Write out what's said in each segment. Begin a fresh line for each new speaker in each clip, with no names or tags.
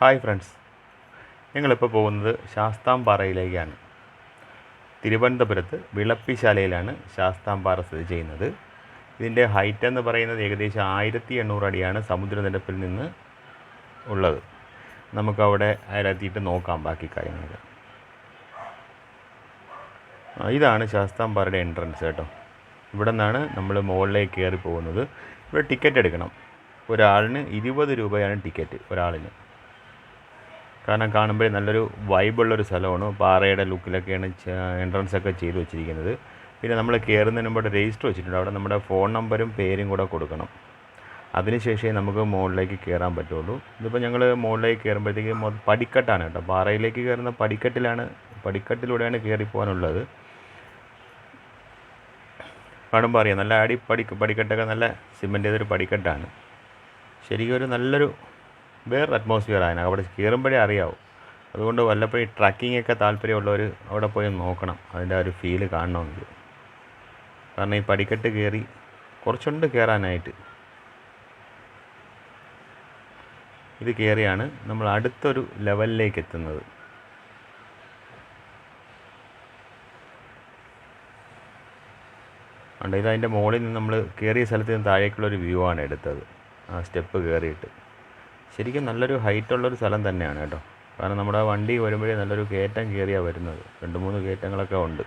Hi friends, ഞങ്ങളിപ്പോൾ പോകുന്നത് ശാസ്താംപാറയിലേക്കാണ്. തിരുവനന്തപുരത്ത് വിളപ്പിശാലയിലാണ് ശാസ്താംപാറ സ്ഥിതി ചെയ്യുന്നത്. ഇതിൻ്റെ ഹൈറ്റ് എന്ന് പറയുന്നത് ഏകദേശം 1800 അടിയാണ് സമുദ്രനിരപ്പിൽ നിന്ന് ഉള്ളത്. നമുക്കവിടെ അതിലെത്തിയിട്ട് നോക്കാം ബാക്കി കാര്യങ്ങൾ. ഇതാണ് ശാസ്താംപാറയുടെ എൻട്രൻസ് കേട്ടോ. ഇവിടെ നിന്നാണ് നമ്മൾ മുകളിലേക്ക് കയറി പോകുന്നത്. ഇവിടെ ടിക്കറ്റ് എടുക്കണം. ഒരാളിന് 20 രൂപയാണ് ടിക്കറ്റ് ഒരാളിന്. കാരണം കാണുമ്പോൾ നല്ലൊരു വൈബുള്ളൊരു സ്ഥലമാണ്. പാറയുടെ ലുക്കിലൊക്കെയാണ് എൻട്രൻസ് ഒക്കെ ചെയ്ത് വെച്ചിരിക്കുന്നത്. പിന്നെ നമ്മൾ കയറുന്നതിന് മുമ്പ് രജിസ്റ്റർ വെച്ചിട്ടുണ്ട്. അവിടെ നമ്മുടെ ഫോൺ നമ്പരും പേരും കൂടെ കൊടുക്കണം. അതിനുശേഷമേ നമുക്ക് മുകളിലേക്ക് കയറാൻ പറ്റുള്ളൂ. ഇതിപ്പോൾ ഞങ്ങൾ മുകളിലേക്ക് കയറുമ്പോഴത്തേക്ക് പടിക്കെട്ടാണ് കേട്ടോ. പാറയിലേക്ക് കയറുന്ന പടിക്കെട്ടിലൂടെയാണ് കയറിപ്പോകാനുള്ളത്. കാണുമ്പോൾ അറിയാം, നല്ല പടിക്കെട്ടൊക്കെ നല്ല സിമെൻ്റ് ചെയ്തൊരു പടിക്കെട്ടാണ്. ശരിക്കും ഒരു നല്ലൊരു വേറൊരു അറ്റ്മോസ്ഫിയർ ആണ്. അവിടെ കയറുമ്പോഴേ അറിയാവും. അതുകൊണ്ട് വല്ലപ്പോഴും ട്രക്കിംഗ് ഒക്കെ താല്പര്യമുള്ളവർ അവിടെ പോയി നോക്കണം, അതിൻ്റെ ഒരു ഫീല് കാണണമെങ്കിൽ. കാരണം ഈ പടിക്കെട്ട് കയറി കുറച്ചുണ്ട് കയറാനായിട്ട്. ഇത് കയറിയാണ് നമ്മൾ അടുത്തൊരു ലെവലിലേക്ക് എത്തുന്നത്. ഉണ്ട്, ഇതതിൻ്റെ മുകളിൽ നിന്ന് നമ്മൾ കയറിയ സ്ഥലത്ത് നിന്ന് താഴേക്കുള്ളൊരു വ്യൂ ആണ് എടുത്തത്. ആ സ്റ്റെപ്പ് കയറിയിട്ട് ശരിക്കും നല്ലൊരു ഹൈറ്റുള്ളൊരു സ്ഥലം തന്നെയാണ് കേട്ടോ. കാരണം നമ്മുടെ വണ്ടി വരുമ്പോഴേ നല്ലൊരു കയറ്റം കയറിയാണ് വരുന്നത്. 2-3 കയറ്റങ്ങളൊക്കെ ഉണ്ട്.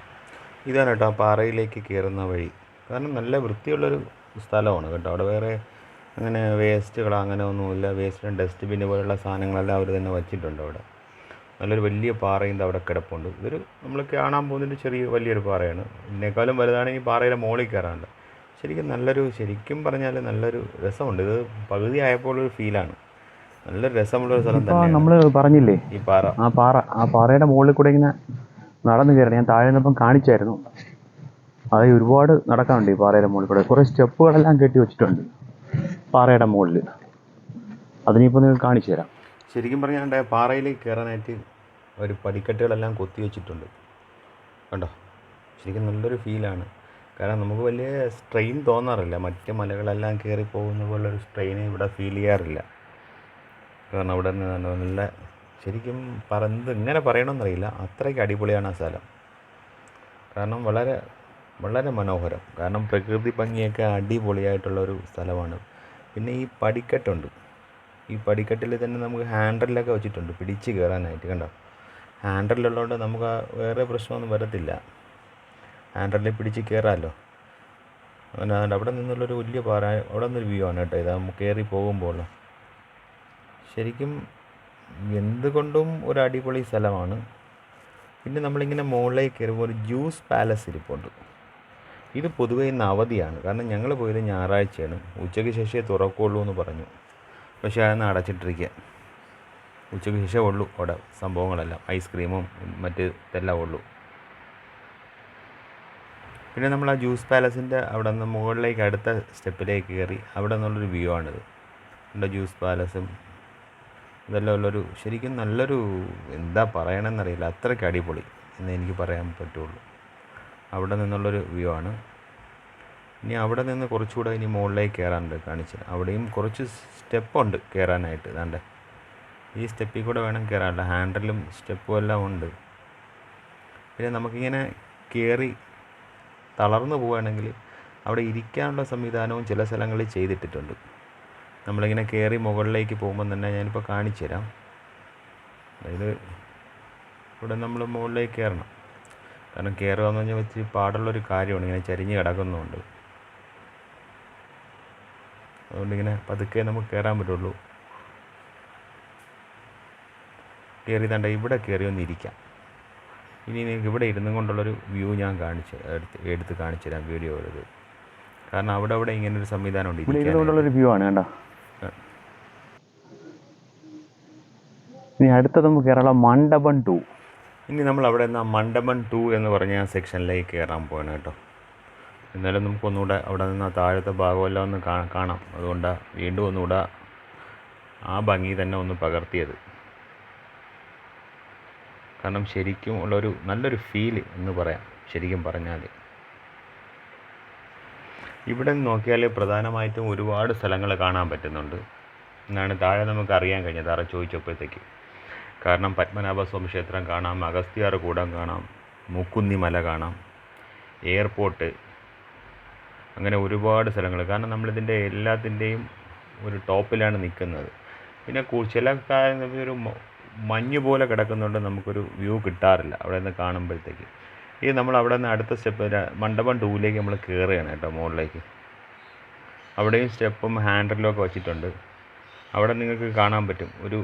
ഇതാണ് കേട്ടോ പാറയിലേക്ക് കയറുന്ന വഴി. കാരണം നല്ല വൃത്തിയുള്ളൊരു സ്ഥലമാണ് കേട്ടോ. അവിടെ വേറെ അങ്ങനെ വേസ്റ്റുകളോ അങ്ങനെ ഒന്നുമില്ല. വേസ്റ്റ് ഡസ്റ്റ്ബിൻ പോലുള്ള സാധനങ്ങളെല്ലാം അവർ തന്നെ വച്ചിട്ടുണ്ട് അവിടെ. നല്ലൊരു വലിയ പാറയും അവിടെ കിടപ്പുണ്ട്. ഇതൊരു നമ്മൾ കാണാൻ പോകുന്നതിൻ്റെ വലിയൊരു പാറയാണ്. ഇതിനേക്കാളും വലുതാണ് ഈ പാറയുടെ മുകളിൽ കയറാണ്ട്. ശരിക്കും പറഞ്ഞാൽ നല്ലൊരു രസമുണ്ട്. ഇത് പകുതി ആയപ്പോൾ ഒരു ഫീലാണ്. നല്ല രസമുള്ളൊരു സ്ഥലം തന്നെയാണ്.
നമ്മൾ പറഞ്ഞില്ലേ
ഈ പാറ,
ആ പാറയുടെ മുകളിൽ കൂടെ ഇങ്ങനെ നടന്നു കയറി. ഞാൻ താഴെ നിന്നപ്പം കാണിച്ചായിരുന്നു. അത് ഒരുപാട് നടക്കാനുണ്ട് ഈ പാറയുടെ മുകളിൽ കൂടെ. കുറേ സ്റ്റെപ്പുകളെല്ലാം കെട്ടി വെച്ചിട്ടുണ്ട് പാറയുടെ മുകളിൽ. അതിനിപ്പോൾ നിങ്ങൾ കാണിച്ചു തരാം.
ശരിക്കും പറഞ്ഞാൽ പാറയിലേക്ക് കയറാനായിട്ട് ഒരു പടിക്കെട്ടുകളെല്ലാം കൊത്തി വെച്ചിട്ടുണ്ട് കണ്ടോ. ശരിക്കും നല്ലൊരു ഫീലാണ്. കാരണം നമുക്ക് വലിയ സ്ട്രെയിൻ തോന്നാറില്ല. മറ്റ് മലകളെല്ലാം കയറി പോകുന്ന പോലൊരു സ്ട്രെയിൻ ഇവിടെ ഫീൽ ചെയ്യാറില്ല. കാരണം അവിടെ നിന്ന് നല്ല ശരിക്കും ഇങ്ങനെ പറയണമെന്നറിയില്ല, അത്രയ്ക്ക് അടിപൊളിയാണ് ആ സ്ഥലം. കാരണം വളരെ വളരെ മനോഹരം. കാരണം പ്രകൃതി ഭംഗിയൊക്കെ അടിപൊളിയായിട്ടുള്ളൊരു സ്ഥലമാണ്. പിന്നെ ഈ പടിക്കെട്ടുണ്ട്. ഈ പടിക്കെട്ടിൽ തന്നെ നമുക്ക് ഹാൻഡിലൊക്കെ വെച്ചിട്ടുണ്ട് പിടിച്ച് കയറാനായിട്ട്. കണ്ടോ, ഹാൻഡിലുള്ളതുകൊണ്ട് നമുക്ക് വേറെ പ്രശ്നമൊന്നും വരത്തില്ല. ഹാൻഡിലിൽ പിടിച്ച് കയറാമല്ലോ. അങ്ങനെ അവിടെ നിന്നുള്ളൊരു വലിയ പാറ, അവിടെ നിന്നൊരു വ്യൂ ആണ് കേട്ടോ. ഇത് നമുക്ക് കയറി പോകുമ്പോൾ ശരിക്കും എന്തുകൊണ്ടും ഒരു അടിപൊളി സ്ഥലമാണ്. പിന്നെ നമ്മളിങ്ങനെ മുകളിലേക്ക് കയറുമ്പോൾ ഒരു ജ്യൂസ് പാലസ് ഇരിപ്പുണ്ട്. ഇത് പൊതുവേ ഇന്ന് അവധിയാണ്. കാരണം ഞങ്ങൾ പോയത് ഞായറാഴ്ചയാണ്. ഉച്ചയ്ക്ക് ശേഷമേ തുറക്കുള്ളൂ എന്ന് പറഞ്ഞു. പക്ഷേ അതൊന്ന് അടച്ചിട്ടിരിക്കുക. ഉച്ചയ്ക്ക് ശേഷമേ ഉള്ളൂ അവിടെ സംഭവങ്ങളെല്ലാം. ഐസ്ക്രീമും ഇതെല്ലാം ഉള്ളൂ. പിന്നെ നമ്മൾ ആ ജ്യൂസ് പാലസിൻ്റെ അവിടെ നിന്ന് മുകളിലേക്ക് അടുത്ത സ്റ്റെപ്പിലേക്ക് കയറി അവിടെ നിന്നുള്ളൊരു വ്യൂ ആണിത്. എൻ്റെ ജ്യൂസ് പാലസും ഇതെല്ലാം ഉള്ളൊരു ശരിക്കും നല്ലൊരു എന്താ പറയണമെന്നറിയില്ല, അത്രയ്ക്ക് അടിപൊളി എന്ന് എനിക്ക് പറയാൻ പറ്റുള്ളൂ. അവിടെ നിന്നുള്ളൊരു വ്യൂ ആണ്. ഇനി അവിടെ നിന്ന് കുറച്ചുകൂടെ ഇനി മുകളിലേക്ക് കയറാനുണ്ട്, കാണിച്ച്. അവിടെയും കുറച്ച് സ്റ്റെപ്പുണ്ട് കയറാനായിട്ട്. ഇതാണ്ട് ഈ സ്റ്റെപ്പിൽ കൂടെ വേണം കയറാനുള്ള. ഹാൻഡിലും സ്റ്റെപ്പും എല്ലാം ഉണ്ട്. പിന്നെ നമുക്കിങ്ങനെ കയറി തളർന്നു പോവുകയാണെങ്കിൽ അവിടെ ഇരിക്കാനുള്ള സംവിധാനവും ചില സ്ഥലങ്ങളിൽ ചെയ്തിട്ടിട്ടുണ്ട്. നമ്മളിങ്ങനെ കയറി മുകളിലേക്ക് പോകുമ്പം തന്നെ ഞാനിപ്പോൾ കാണിച്ചു തരാം. അതായത് ഇവിടെ നമ്മൾ മുകളിലേക്ക് കയറണം. കാരണം കയറുക എന്ന് പറഞ്ഞാൽ വെച്ച് പാടുള്ളൊരു കാര്യമാണ്. ഇങ്ങനെ ചരിഞ്ഞ് കിടക്കുന്നുണ്ട്. അതുകൊണ്ടിങ്ങനെ പതുക്കെ നമുക്ക് കയറാൻ പറ്റുള്ളൂ. കയറി തണ്ട ഇവിടെ കയറി ഒന്നിരിക്കാം. ഇനി നിങ്ങൾക്ക് ഇവിടെ ഇരുന്നും കൊണ്ടുള്ളൊരു വ്യൂ ഞാൻ എടുത്ത് കാണിച്ചു തരാം വീഡിയോ ഉള്ളത്. കാരണം അവിടെ ഇങ്ങനൊരു സംവിധാനം ഉണ്ട്.
ഇരിക്കാനുള്ളൊരു വ്യൂ ആണ് കണ്ടോ. ഇനി അടുത്തത് നമുക്ക് കേരള മണ്ഡപം 2.
ഇനി നമ്മൾ അവിടെ നിന്ന് മണ്ഡപം 2 എന്ന് പറഞ്ഞ ആ സെക്ഷനിലേക്ക് കയറാൻ പോകണം കേട്ടോ. എന്നാലും നമുക്കൊന്നുകൂടെ അവിടെ നിന്ന് താഴത്തെ ഭാഗമെല്ലാം ഒന്ന് കാണാം. അതുകൊണ്ടാണ് വീണ്ടും ഒന്നുകൂടെ ആ ഭംഗി തന്നെ ഒന്ന് പകർത്തിയത്. കാരണം ശരിക്കും ഉള്ളൊരു നല്ലൊരു ഫീല് എന്ന് പറയാം. ശരിക്കും പറഞ്ഞാൽ ഇവിടെ നോക്കിയാൽ പ്രധാനമായിട്ടും ഒരുപാട് സ്ഥലങ്ങൾ കാണാൻ പറ്റുന്നുണ്ട്. എന്നാണ് താഴെ നമുക്ക് അറിയാൻ കഴിഞ്ഞത് താഴെ ചോദിച്ചപ്പോഴത്തേക്ക്. കാരണം പത്മനാഭസ്വാമി ക്ഷേത്രം കാണാം, അഗസ്ത്യാർകൂടം കാണാം, മുക്കുന്നി മല കാണാം, എയർപോർട്ട്, അങ്ങനെ ഒരുപാട് സ്ഥലങ്ങൾ. കാരണം നമ്മളിതിൻ്റെ എല്ലാത്തിൻ്റെയും ഒരു ടോപ്പിലാണ് നിൽക്കുന്നത്. പിന്നെ ചില കാര്യം ഒരു മഞ്ഞ് പോലെ കിടക്കുന്നുണ്ട്, നമുക്കൊരു വ്യൂ കിട്ടാറില്ല അവിടെ നിന്ന് കാണുമ്പോഴത്തേക്ക്. ഈ നമ്മൾ അവിടെ നിന്ന് അടുത്ത സ്റ്റെപ്പ് മണ്ഡപം 2ലേക്ക് നമ്മൾ കയറുകയാണ് കേട്ടോ, മുകളിലേക്ക്. അവിടെയും സ്റ്റെപ്പും ഹാൻഡിലും ഒക്കെ വച്ചിട്ടുണ്ട്. അവിടെ നിങ്ങൾക്ക് കാണാൻ പറ്റും ഒരു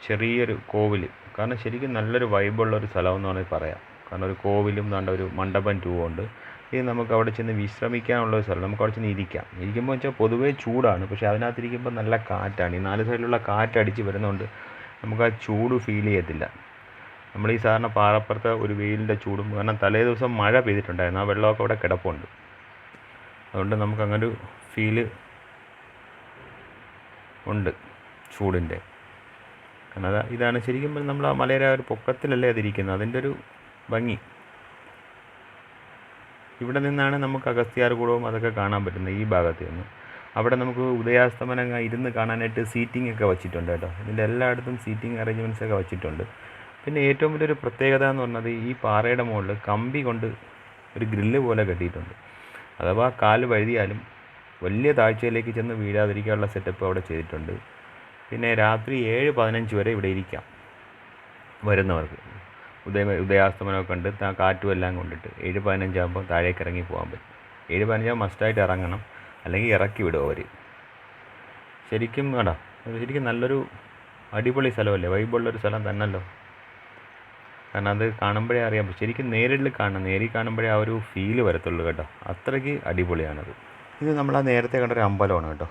ചെറിയൊരു കോവിൽ. കാരണം ശരിക്കും നല്ലൊരു വൈബുള്ളൊരു സ്ഥലമെന്ന് വേണമെങ്കിൽ പറയാം. കാരണം ഒരു കോവിലും ഒരു മണ്ഡപം 2 ഉണ്ട്. ഇത് നമുക്ക് അവിടെ ചെന്ന് വിശ്രമിക്കാനുള്ളൊരു സ്ഥലം. നമുക്ക് അവിടെ ചെന്ന് ഇരിക്കാം. ഇരിക്കുമ്പോൾ വെച്ചാൽ പൊതുവേ ചൂടാണ്, പക്ഷേ അതിനകത്തിരിക്കുമ്പോൾ നല്ല കാറ്റാണ്. ഈ 4 സൈഡിലുള്ള കാറ്റടിച്ച് വരുന്നതുകൊണ്ട് നമുക്ക് ആ ചൂട് ഫീൽ ചെയ്യത്തില്ല. നമ്മൾ ഈ സാധാരണ പാറപ്പുറത്തെ ഒരു വെയിലിൻ്റെ ചൂടും, കാരണം തലേ ദിവസം മഴ പെയ്തിട്ടുണ്ടായിരുന്നു, ആ വെള്ളമൊക്കെ അവിടെ കിടപ്പുണ്ട്. അതുകൊണ്ട് നമുക്കങ്ങനൊരു ഫീല് ഉണ്ട് ചൂടിൻ്റെ. കാരണം ഇതാണ് ശരിക്കും നമ്മൾ ആ മലയുടെ ഒരു പൊക്കത്തിലല്ലേ അതിരിക്കുന്നത്, അതിൻ്റെ ഒരു ഭംഗി. ഇവിടെ നിന്നാണ് നമുക്ക് അഗസ്ത്യാർകൂടവും അതൊക്കെ കാണാൻ പറ്റുന്നത്, ഈ ഭാഗത്ത് നിന്ന്. അവിടെ നമുക്ക് ഉദയാസ്തമനം ഇരുന്ന് കാണാനായിട്ട് സീറ്റിംഗ് ഒക്കെ വച്ചിട്ടുണ്ട് കേട്ടോ. ഇതിൻ്റെ എല്ലായിടത്തും സീറ്റിംഗ് അറേഞ്ച്മെൻറ്റ്സ് ഒക്കെ വച്ചിട്ടുണ്ട്. പിന്നെ ഏറ്റവും വലിയൊരു പ്രത്യേകത എന്ന് പറഞ്ഞത് ഈ പാറയുടെ മുകളിൽ കമ്പി കൊണ്ട് ഒരു ഗ്രില്ല് പോലെ കെട്ടിയിട്ടുണ്ട്. അഥവാ കാല് വഴുതിയാലും വലിയ താഴ്ചയിലേക്ക് ചെന്ന് വീഴാതിരിക്കാനുള്ള സെറ്റപ്പ് അവിടെ ചെയ്തിട്ടുണ്ട്. പിന്നെ രാത്രി 7:15 വരെ ഇവിടെ ഇരിക്കാം വരുന്നവർക്ക്. ഉദയാസ്തമനമൊക്കെ കണ്ട് കാറ്റും എല്ലാം കൊണ്ടിട്ട് 7:15 ആകുമ്പോൾ താഴേക്ക് ഇറങ്ങി പോകാൻ പറ്റും. 7:15 മസ്റ്റായിട്ട് ഇറങ്ങണം, അല്ലെങ്കിൽ ഇറക്കി വിടും അവർ. ശരിക്കും കേട്ടോ, ശരിക്കും നല്ലൊരു അടിപൊളി സ്ഥലമല്ലേ, വൈബുള്ളൊരു സ്ഥലം തന്നെയല്ലോ. കാരണം അത് കാണുമ്പോഴേ അറിയാം, ശരിക്കും നേരിൽ കാണുമ്പോഴേ ആ ഒരു ഫീല് വരത്തുള്ളൂ കേട്ടോ. അത്രയ്ക്ക് അടിപൊളിയാണത്. ഇത് നമ്മൾ ആ നേരത്തെ കണ്ടൊരു അമ്പലമാണ് കേട്ടോ.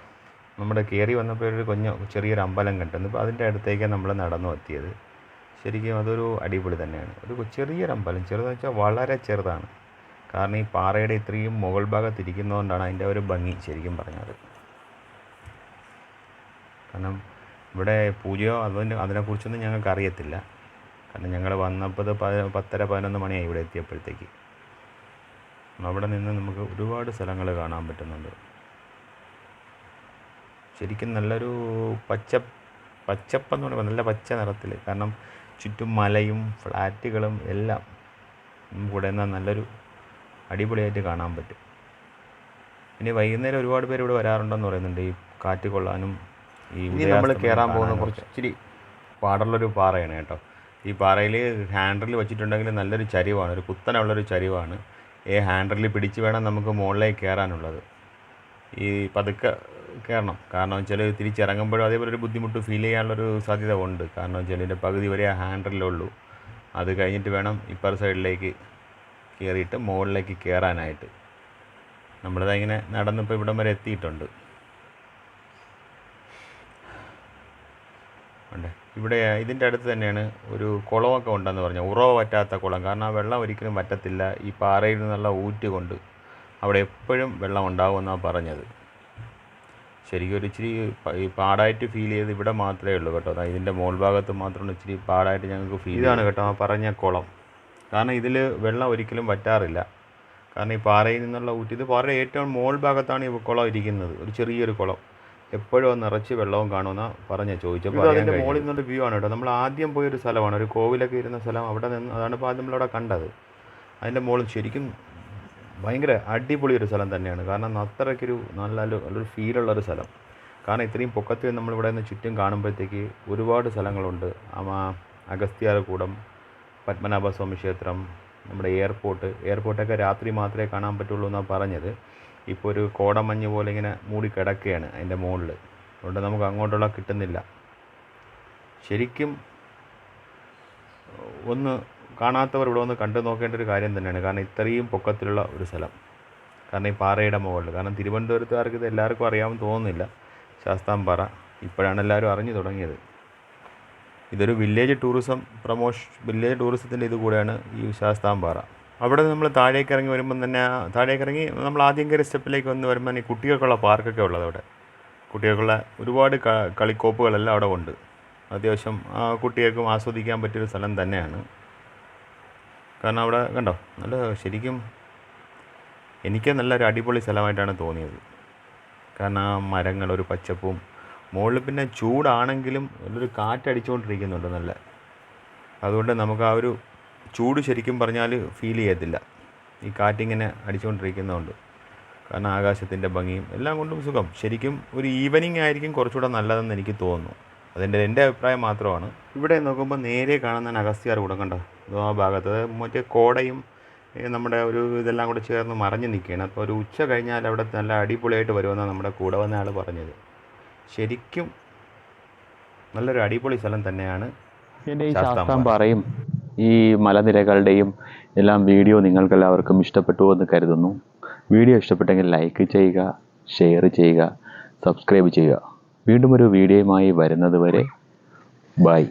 നമ്മുടെ കയറി വന്നപ്പോൾ ഒരു ചെറിയൊരു അമ്പലം കണ്ടു. ഇപ്പോൾ അതിൻ്റെ അടുത്തേക്കാണ് നമ്മൾ നടന്നു എത്തിയത്. ശരിക്കും അതൊരു അടിപൊളി തന്നെയാണ്. ഒരു ചെറിയൊരു അമ്പലം, ചെറുതെന്ന് വെച്ചാൽ വളരെ ചെറുതാണ്. കാരണം ഈ പാറയുടെ ഇത്രയും മുകൾ ഭാഗത്തിരിക്കുന്നതുകൊണ്ടാണ് അതിൻ്റെ ഒരു ഭംഗി ശരിക്കും പറഞ്ഞത്. കാരണം ഇവിടെ പൂജയോ അതിനെക്കുറിച്ചൊന്നും ഞങ്ങൾക്ക് അറിയത്തില്ല. കാരണം ഞങ്ങൾ വന്നപ്പോൾ 10:30-11 മണിയായി ഇവിടെ എത്തിയപ്പോഴത്തേക്ക്. അവിടെ നിന്ന് നമുക്ക് ഒരുപാട് സ്ഥലങ്ങൾ കാണാൻ പറ്റുന്നുണ്ട്. ശരിക്കും നല്ലൊരു പച്ചപ്പെന്ന് പറയുമ്പോൾ നല്ല പച്ച നിറത്തിൽ. കാരണം ചുറ്റും മലയും ഫ്ലാറ്റുകളും എല്ലാം നമുക്കിവിടെ നിന്ന് നല്ലൊരു അടിപൊളിയായിട്ട് കാണാൻ പറ്റും. ഇനി വൈകുന്നേരം ഒരുപാട് പേര് ഇവിടെ വരാറുണ്ടെന്ന് പറയുന്നുണ്ട് ഈ കാറ്റ് കൊള്ളാനും. ഈ നമ്മൾ കയറാൻ പോകുന്ന കുറച്ച് ഇച്ചിരി പാടുള്ളൊരു പാറയാണ് കേട്ടോ. ഈ പാറയിൽ ഹാൻഡിൽ വെച്ചിട്ടുണ്ടെങ്കിൽ നല്ലൊരു ചരിവാണ്, ഒരു കുത്തനുള്ളൊരു ചരിവാണ്. ഈ ഹാൻഡിൽ പിടിച്ച് വേണം നമുക്ക് മുകളിലേക്ക് കയറാനുള്ളത്. ഈ പതുക്കെ കയറണം. കാരണം വെച്ചാൽ തിരിച്ചിറങ്ങുമ്പോഴും അതേപോലെ ഒരു ബുദ്ധിമുട്ട് ഫീൽ ചെയ്യാനുള്ളൊരു സാധ്യത ഉണ്ട്. കാരണം വെച്ചാൽ ഇതിൻ്റെ പകുതി വരെ ആ ഹാൻഡിലുള്ളൂ. അത് കഴിഞ്ഞിട്ട് വേണം ഇപ്പർ സൈഡിലേക്ക് കയറിയിട്ട് മുകളിലേക്ക് കയറാനായിട്ട്. നമ്മളിതങ്ങനെ നടന്നിപ്പോൾ ഇവിടം വരെ എത്തിയിട്ടുണ്ട്. ഉണ്ട് ഇവിടെ ഇതിൻ്റെ അടുത്ത് തന്നെയാണ് ഒരു കുളമൊക്കെ ഉണ്ടെന്ന് പറഞ്ഞു. ഉറവ പറ്റാത്ത കുളം. കാരണം ആ വെള്ളം ഒരിക്കലും വറ്റത്തില്ല. ഈ പാറയിൽ നിന്നുള്ള ഊറ്റ് കൊണ്ട് അവിടെ എപ്പോഴും വെള്ളം ഉണ്ടാകുമെന്നാണ് പറഞ്ഞത്. ശരിക്കും ഒരു ഇച്ചിരി ഈ പാടായിട്ട് ഫീൽ ചെയ്ത് ഇവിടെ മാത്രമേ ഉള്ളൂ കേട്ടോ. ഇതിൻ്റെ മോൾ ഭാഗത്ത് മാത്രമാണ് ഇച്ചിരി പാടായിട്ട് ഞങ്ങൾക്ക് ഫീൽ. ഇതാണ് കേട്ടോ ആ പറഞ്ഞ കുളം. കാരണം ഇതിൽ വെള്ളം ഒരിക്കലും വറ്റാറില്ല. കാരണം ഈ പാറയിൽ നിന്നുള്ള ഊറ്റ്, ഇത് പാറയുടെ ഏറ്റവും മോൾ ഭാഗത്താണ് ഈ കുളം ഇരിക്കുന്നത്. ഒരു ചെറിയൊരു കുളം, എപ്പോഴും നിറച്ച് വെള്ളവും കാണുമെന്നാണ് ചോദിച്ചപ്പോൾ. അതിൻ്റെ മുകളിൽ നിന്നുള്ള വ്യൂ ആണ് കേട്ടോ. നമ്മൾ ആദ്യം പോയൊരു സ്ഥലമാണ്, ഒരു കോവിലൊക്കെ ഇരുന്ന സ്ഥലം. അവിടെ നിന്ന് അതാണ് ഇപ്പോൾ ആദ്യം നമ്മളവിടെ കണ്ടത്. അതിൻ്റെ മുകളിൽ ശരിക്കും ഭയങ്കര അടിപൊളി ഒരു സ്ഥലം തന്നെയാണ്. കാരണം അത്രയ്ക്കൊരു നല്ലൊരു ഫീലുള്ളൊരു സ്ഥലം. കാരണം ഇത്രയും പൊക്കത്തിൽ നമ്മളിവിടെ നിന്ന് ചുറ്റും കാണുമ്പോഴത്തേക്ക് ഒരുപാട് സ്ഥലങ്ങളുണ്ട്. അഗസ്ത്യാർകൂടം, പത്മനാഭസ്വാമി ക്ഷേത്രം, നമ്മുടെ എയർപോർട്ടൊക്കെ രാത്രി മാത്രമേ കാണാൻ പറ്റുള്ളൂ എന്നാണ് പറഞ്ഞത്. ഇപ്പോൾ ഒരു കോടമഞ്ഞ് പോലെ ഇങ്ങനെ മൂടി കിടക്കുകയാണ് അതിൻ്റെ മുകളിൽ. അതുകൊണ്ട് നമുക്ക് അങ്ങോട്ടുള്ള കിട്ടുന്നില്ല. ശരിക്കും ഒന്ന് കാണാത്തവർ ഇവിടെ ഒന്ന് കണ്ടു നോക്കേണ്ട ഒരു കാര്യം തന്നെയാണ്. കാരണം ഇത്രയും പൊക്കത്തിലുള്ള ഒരു സ്ഥലം. കാരണം ഈ പാറയുടെ മുകളിൽ. കാരണം തിരുവനന്തപുരത്തുകാർക്ക് ഇത് എല്ലാവർക്കും അറിയാമെന്ന് തോന്നുന്നില്ല, ശാസ്താംപാറ. ഇപ്പോഴാണ് എല്ലാവരും അറിഞ്ഞു തുടങ്ങിയത്. ഇതൊരു വില്ലേജ് ടൂറിസത്തിൻ്റെ ഇത് കൂടെയാണ് ഈ ശാസ്താംപാറ. അവിടെ നമ്മൾ താഴേക്ക് ഇറങ്ങി വരുമ്പം തന്നെ നമ്മൾ ആദ്യം കയറിയ സ്റ്റെപ്പിലേക്ക് വന്ന് വരുമ്പോൾ ഈ കുട്ടികൾക്കുള്ള പാർക്കൊക്കെ ഉള്ളത് അവിടെ. കുട്ടികൾക്കുള്ള ഒരുപാട് കളിക്കോപ്പുകളെല്ലാം അവിടെ ഉണ്ട്. അത്യാവശ്യം കുട്ടികൾക്കും ആസ്വദിക്കാൻ പറ്റിയൊരു സ്ഥലം തന്നെയാണ്. കാരണം അവിടെ കണ്ടോ, ശരിക്കും എനിക്ക് നല്ലൊരു അടിപൊളി സ്ഥലമായിട്ടാണ് തോന്നിയത്. കാരണം ആ മരങ്ങളൊരു പച്ചപ്പും, മുകളിൽ പിന്നെ ചൂടാണെങ്കിലും ഒരു കാറ്റടിച്ചുകൊണ്ടിരിക്കുന്നുണ്ട് നല്ല. അതുകൊണ്ട് നമുക്ക് ആ ഒരു ചൂട് ശരിക്കും പറഞ്ഞാൽ ഫീൽ ചെയ്യത്തില്ല, ഈ കാറ്റിങ്ങനെ അടിച്ചുകൊണ്ടിരിക്കുന്നതുകൊണ്ട്. കാരണം ആകാശത്തിൻ്റെ ഭംഗിയും എല്ലാം കൊണ്ടും സുഖം. ശരിക്കും ഒരു ഈവനിങ് ആയിരിക്കും കുറച്ചുകൂടെ നല്ലതെന്ന് എനിക്ക് തോന്നുന്നു. എൻ്റെ അഭിപ്രായം മാത്രമാണ്. ഇവിടെ നോക്കുമ്പോൾ നേരെ കാണുന്നതാണ് അഗസ്ത്യാർകൂടം. കണ്ടോ, ആ ഭാഗത്ത് മറ്റേ കോടയും നമ്മുടെ ഒരു ഇതെല്ലാം കൂടെ ചേർന്ന് മറഞ്ഞ് നിൽക്കുകയാണ്. അപ്പോൾ ഒരു ഉച്ച കഴിഞ്ഞാൽ അവിടെ നല്ല അടിപൊളിയായിട്ട് വരുമെന്നാണ് നമ്മുടെ കൂടെ വന്ന ആൾ പറഞ്ഞത്. ശരിക്കും നല്ലൊരു അടിപൊളി സ്ഥലം തന്നെയാണ്
എൻ്റെ ഈ
ശാസ്താംപാറ.
ശാസ്താംപാറയും ഈ മലനിരകളുടെയും എല്ലാം വീഡിയോ നിങ്ങൾക്കെല്ലാവർക്കും ഇഷ്ടപ്പെട്ടു എന്ന് കരുതുന്നു. വീഡിയോ ഇഷ്ടപ്പെട്ടെങ്കിൽ ലൈക്ക് ചെയ്യുക, ഷെയർ ചെയ്യുക, സബ്സ്ക്രൈബ് ചെയ്യുക. വീണ്ടും ഒരു വീഡിയോയുമായി വരുന്നത് വരെ ബൈ.